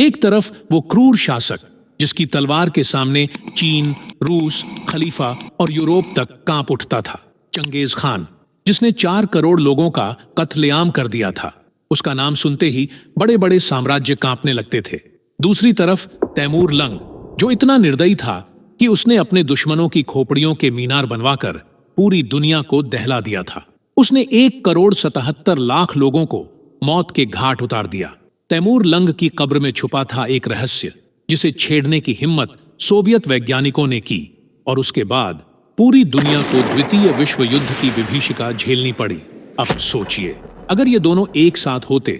एक तरफ वो क्रूर शासक जिसकी तलवार के सामने चीन, रूस, खलीफा और यूरोप तक कांप उठता था, चंगेज खान, जिसने 4 करोड़ लोगों का कत्लेआम कर दिया था। उसका नाम सुनते ही बड़े बड़े साम्राज्य कांपने लगते थे। दूसरी तरफ तैमूर लंग, जो इतना निर्दयी था कि उसने अपने दुश्मनों की खोपड़ियों के मीनार बनवाकर पूरी दुनिया को दहला दिया था। उसने 1,77,00,000 लोगों को मौत के घाट उतार दिया। तैमूर लंग की कब्र में छुपा था एक रहस्य, जिसे छेड़ने की हिम्मत सोवियत वैज्ञानिकों ने की, और उसके बाद पूरी दुनिया को द्वितीय विश्व युद्ध की विभीषिका झेलनी पड़ी। अब सोचिए, अगर ये दोनों एक साथ होते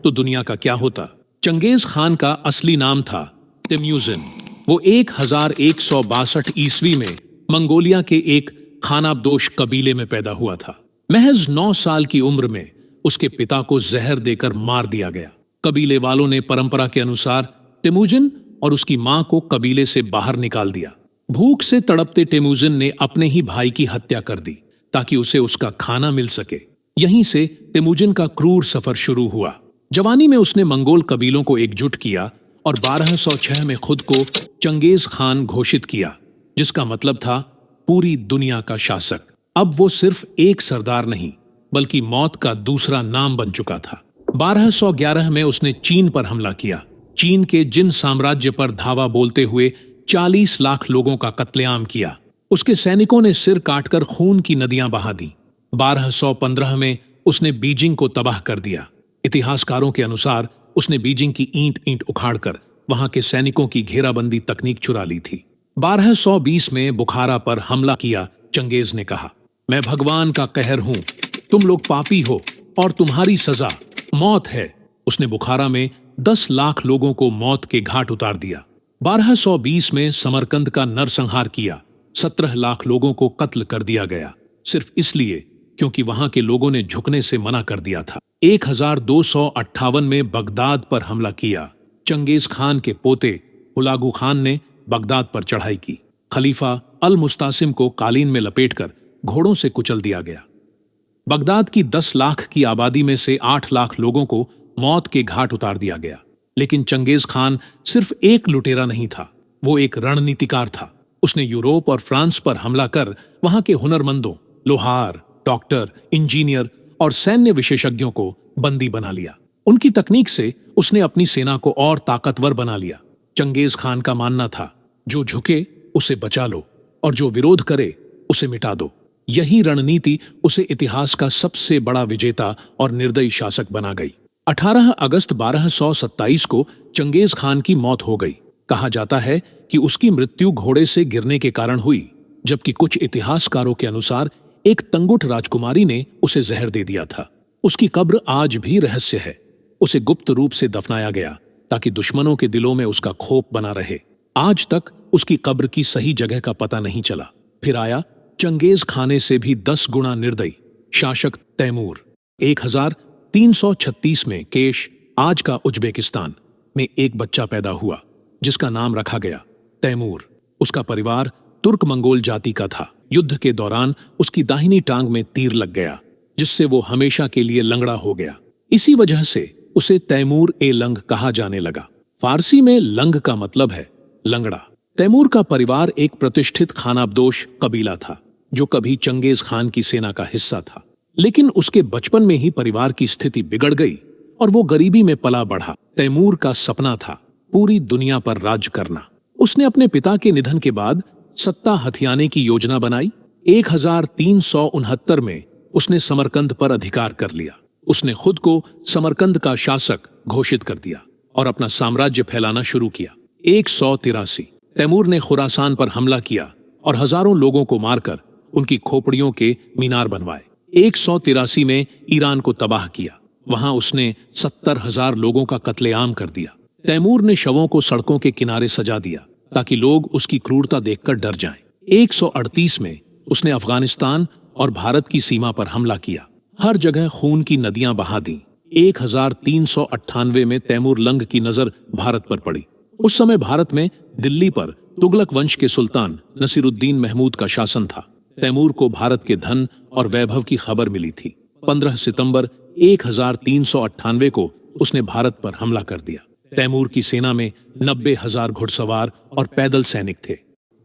तो दुनिया का क्या होता। चंगेज खान का असली नाम था तेम्युजिन। वो 1162 ईस्वी में मंगोलिया के एक खानाबदोश कबीले में पैदा हुआ था। महज 9 साल की उम्र में उसके पिता को जहर देकर मार दिया गया। कबीले वालों ने परंपरा के अनुसार तेमुजिन और उसकी मां को कबीले से बाहर निकाल दिया। भूख से तड़पते तेमुजिन ने अपने ही भाई की हत्या कर दी ताकि उसे उसका खाना मिल सके। यहीं से तेमुजिन का क्रूर सफर शुरू हुआ। जवानी में उसने मंगोल कबीलों को एकजुट किया और 1206 में खुद को चंगेज खान घोषित किया, जिसका मतलब था पूरी दुनिया का शासक। अब वो सिर्फ एक सरदार नहीं, बल्कि मौत का दूसरा नाम बन चुका था। 1211 में उसने चीन पर हमला किया। चीन के जिन साम्राज्य पर धावा बोलते हुए 40 लाख लोगों का कत्लेआम किया। उसके सैनिकों ने सिर काटकर खून की नदियां बहा दी। 1215 में उसने बीजिंग को तबाह कर दिया। इतिहासकारों के अनुसार उसने बीजिंग की ईंट ईंट उखाड़कर वहां के सैनिकों की घेराबंदी तकनीक चुरा ली थी। 1220 में बुखारा पर हमला किया। चंगेज ने कहा, मैं भगवान का कहर हूं, तुम लोग पापी हो और तुम्हारी सजा मौत है। उसने बुखारा में 10 लाख लोगों को मौत के घाट उतार दिया। 1220 में समरकंद का नरसंहार किया। 17 लाख लोगों को कत्ल कर दिया गया, सिर्फ इसलिए क्योंकि वहां के लोगों ने झुकने से मना कर दिया था। 1258 में बगदाद पर हमला किया। चंगेज खान के पोते हुलागू खान ने बगदाद पर चढ़ाई की। खलीफा अल मुस्तासिम को कालीन में लपेटकर घोड़ों से कुचल दिया गया। बगदाद की 10 लाख की आबादी में से 8 लाख लोगों को मौत के घाट उतार दिया गया। लेकिन चंगेज खान सिर्फ एक लुटेरा नहीं था, वो एक रणनीतिकार था। उसने यूरोप और फ्रांस पर हमला कर वहां के हुनरमंदों, लोहार, डॉक्टर, इंजीनियर और सैन्य विशेषज्ञों को बंदी बना लिया। उनकी तकनीक से उसने अपनी सेना को और ताकतवर बना लिया। चंगेज खान का मानना था, जो झुके उसे बचा लो और जो विरोध करे उसे मिटा दो। यही रणनीति उसे इतिहास का सबसे बड़ा विजेता और निर्दयी शासक बना गई। 18 अगस्त 1227 को चंगेज खान की मौत हो गई। कहा जाता है कि उसकी मृत्यु घोड़े से गिरने के कारण हुई, जबकि कुछ इतिहासकारों के अनुसार एक तंगुट राजकुमारी ने उसे जहर दे दिया था। उसकी कब्र आज भी रहस्य है। उसे गुप्त रूप से दफनाया गया ताकि दुश्मनों के दिलों में उसका खौफ बना रहे। आज तक उसकी कब्र की सही जगह का पता नहीं चला। फिर आया चंगेज खाने से भी 10 गुना निर्दयी शासक तैमूर। 1336 में केश, आज का उज्बेकिस्तान, में एक बच्चा पैदा हुआ जिसका नाम रखा गया तैमूर। उसका परिवार तुर्क मंगोल जाति का था। युद्ध के दौरान उसकी दाहिनी टांग में तीर लग गया, जिससे वो हमेशा के लिए लंगड़ा हो गया। इसी वजह से उसे तैमूर ए लंग कहा जाने लगा। फारसी में लंग का मतलब है लंगड़ा। तैमूर का परिवार एक प्रतिष्ठित खानाबदोश कबीला था, जो कभी चंगेज खान की सेना का हिस्सा था। लेकिन उसके बचपन में ही परिवार की स्थिति बिगड़ गई और वो गरीबी में पला बढ़ा। तैमूर का सपना था पूरी दुनिया पर राज करना। उसने अपने पिता के निधन के बाद सत्ता हथियाने की योजना बनाई। 1369 में उसने समरकंद पर अधिकार कर लिया। उसने खुद को समरकंद का शासक घोषित कर दिया और अपना साम्राज्य फैलाना शुरू किया। 183 तैमूर ने खुरासान पर हमला किया और हजारों लोगों को मारकर उनकी खोपड़ियों के मीनार बनवाए। 183 में ईरान को तबाह किया। वहां उसने 70,000 लोगों का कत्लेआम कर दिया। तैमूर ने शवों को सड़कों के किनारे सजा दिया ताकि लोग उसकी क्रूरता देखकर डर जाएं। 138 में उसने अफगानिस्तान और भारत की सीमा पर हमला किया। हर जगह खून की नदियां बहा दी। 1398 में तैमूर लंग की नजर भारत पर पड़ी। उस समय भारत में दिल्ली पर तुगलक वंश के सुल्तान नसीरुद्दीन महमूद का शासन था। तैमूर को भारत के धन और वैभव की खबर मिली थी। 15 सितंबर 1398 को उसने भारत पर हमला कर दिया। तैमूर की सेना में 90,000 घुड़सवार और पैदल सैनिक थे।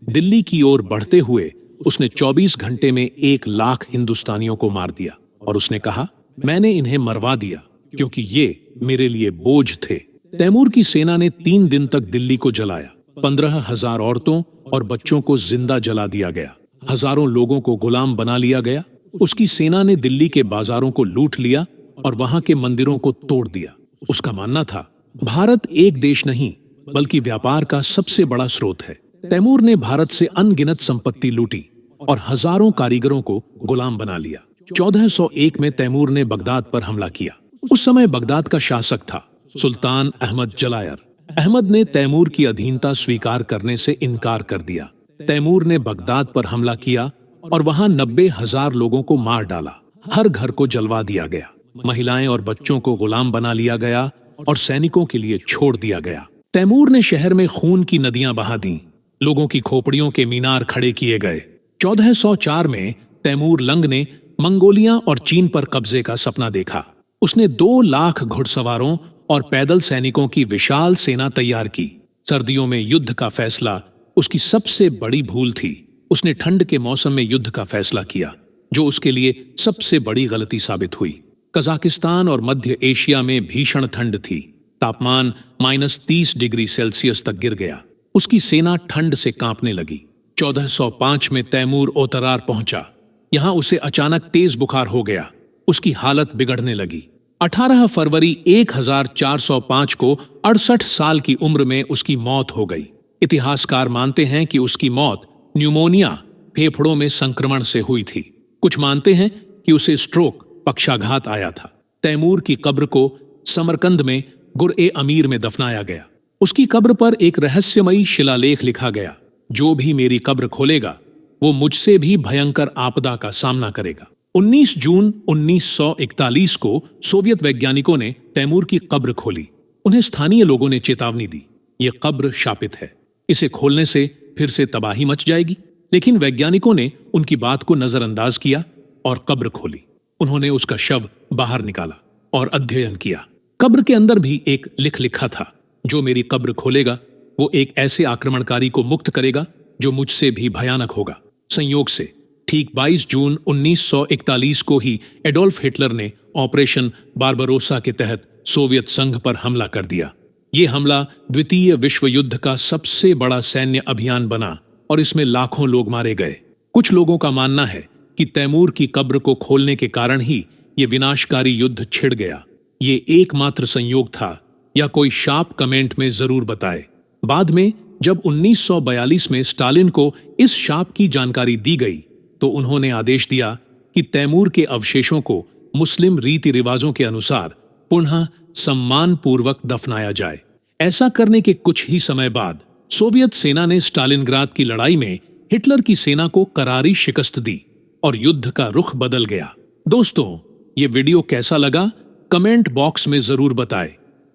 दिल्ली की ओर बढ़ते हुए उसने 24 घंटे में 1 लाख हिंदुस्तानियों को मार दिया और उसने कहा, मैंने इन्हें मरवा दिया क्योंकि ये मेरे लिए बोझ थे। तैमूर की सेना ने 3 दिन तक दिल्ली को जलाया। 15,000 औरतों और बच्चों को जिंदा जला दिया गया। हजारों लोगों को गुलाम बना लिया गया। उसकी सेना ने दिल्ली के बाजारों को लूट लिया और वहां के मंदिरों को तोड़ दिया। उसका मानना था, भारत एक देश नहीं बल्कि व्यापार का सबसे बड़ा स्रोत है। तैमूर ने भारत से अनगिनत संपत्ति लूटी और हजारों कारीगरों को गुलाम बना लिया। 1401 में तैमूर ने बगदाद पर हमला किया। उस समय बगदाद का शासक था सुल्तान अहमद जलायर। अहमद ने तैमूर की अधीनता स्वीकार करने से इनकार कर दिया। तैमूर ने बगदाद पर हमला किया और वहां 90,000 लोगों को मार डाला। हर घर को जलवा दिया गया। महिलाएं और बच्चों को गुलाम बना लिया गया और सैनिकों के लिए छोड़ दिया गया। तैमूर ने शहर में खून की नदियां बहा दी। लोगों की खोपड़ियों के मीनार खड़े किए गए। 1404 में तैमूर लंग ने मंगोलिया और चीन पर कब्जे का सपना देखा। उसने 2 लाख घुड़सवारों और पैदल सैनिकों की विशाल सेना तैयार की। सर्दियों में युद्ध का फैसला उसकी सबसे बड़ी भूल थी। उसने ठंड के मौसम में युद्ध का फैसला किया, जो उसके लिए सबसे बड़ी गलती साबित हुई। कजाकिस्तान और मध्य एशिया में भीषण ठंड थी। तापमान -30 डिग्री सेल्सियस तक गिर गया। उसकी सेना ठंड से कांपने लगी। 1405 में तैमूर ओतरार पहुंचा। यहां उसे अचानक तेज बुखार हो गया। उसकी हालत बिगड़ने लगी। 18 फरवरी 1405 को 68 साल की उम्र में उसकी मौत हो गई। इतिहासकार मानते हैं कि उसकी मौत न्यूमोनिया, फेफड़ों में संक्रमण से हुई थी। कुछ मानते हैं कि उसे स्ट्रोक, पक्षाघात आया था। तैमूर की कब्र को समरकंद में गुर-ए-अमीर में दफनाया गया। उसकी कब्र पर एक रहस्यमयी शिलालेख लिखा गया, जो भी मेरी कब्र खोलेगा वो मुझसे भी भयंकर आपदा का सामना करेगा। 19 जून 1941 को सोवियत वैज्ञानिकों ने तैमूर की कब्र खोली। उन्हें स्थानीय लोगों ने चेतावनी दी, ये कब्र शापित है, इसे खोलने से फिर से तबाही मच जाएगी। लेकिन वैज्ञानिकों ने उनकी बात को नजरअंदाज किया और कब्र खोली। उन्होंने उसका शव बाहर निकाला और अध्ययन किया। कब्र के अंदर भी एक लिखा था, जो मेरी कब्र खोलेगा वो एक ऐसे आक्रमणकारी को मुक्त करेगा जो मुझसे भी भयानक होगा। संयोग से ठीक 22 जून 1941 को ही एडोल्फ हिटलर ने ऑपरेशन बारबरोसा के तहत सोवियत संघ पर हमला कर दिया। ये हमला द्वितीय विश्व युद्ध का सबसे बड़ा सैन्य अभियान बना और इसमें लाखों लोग मारे गए। कुछ लोगों का मानना है कि तैमूर की कब्र को खोलने के कारण ही ये विनाशकारी युद्ध छिड़ गया। ये एकमात्र संयोग था या कोई शाप? कमेंट में जरूर बताएं। बाद में जब 1942 में स्टालिन को इस शाप की जानकारी दी गई तो उन्होंने आदेश दिया कि तैमूर के अवशेषों को मुस्लिम रीति रिवाजों के अनुसार पुनः सम्मानपूर्वक दफनाया जाए। ऐसा करने के कुछ ही समय बाद सोवियत सेना ने स्टालिनग्राद की लड़ाई में हिटलर की सेना को करारी शिकस्त दी और युद्ध का रुख बदल गया। दोस्तों, ये वीडियो कैसा लगा कमेंट बॉक्स में जरूर बताएं।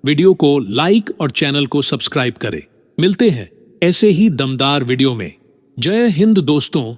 वीडियो को लाइक और चैनल को सब्सक्राइब करें। मिलते हैं ऐसे ही दमदार वीडियो में। जय हिंद दोस्तों।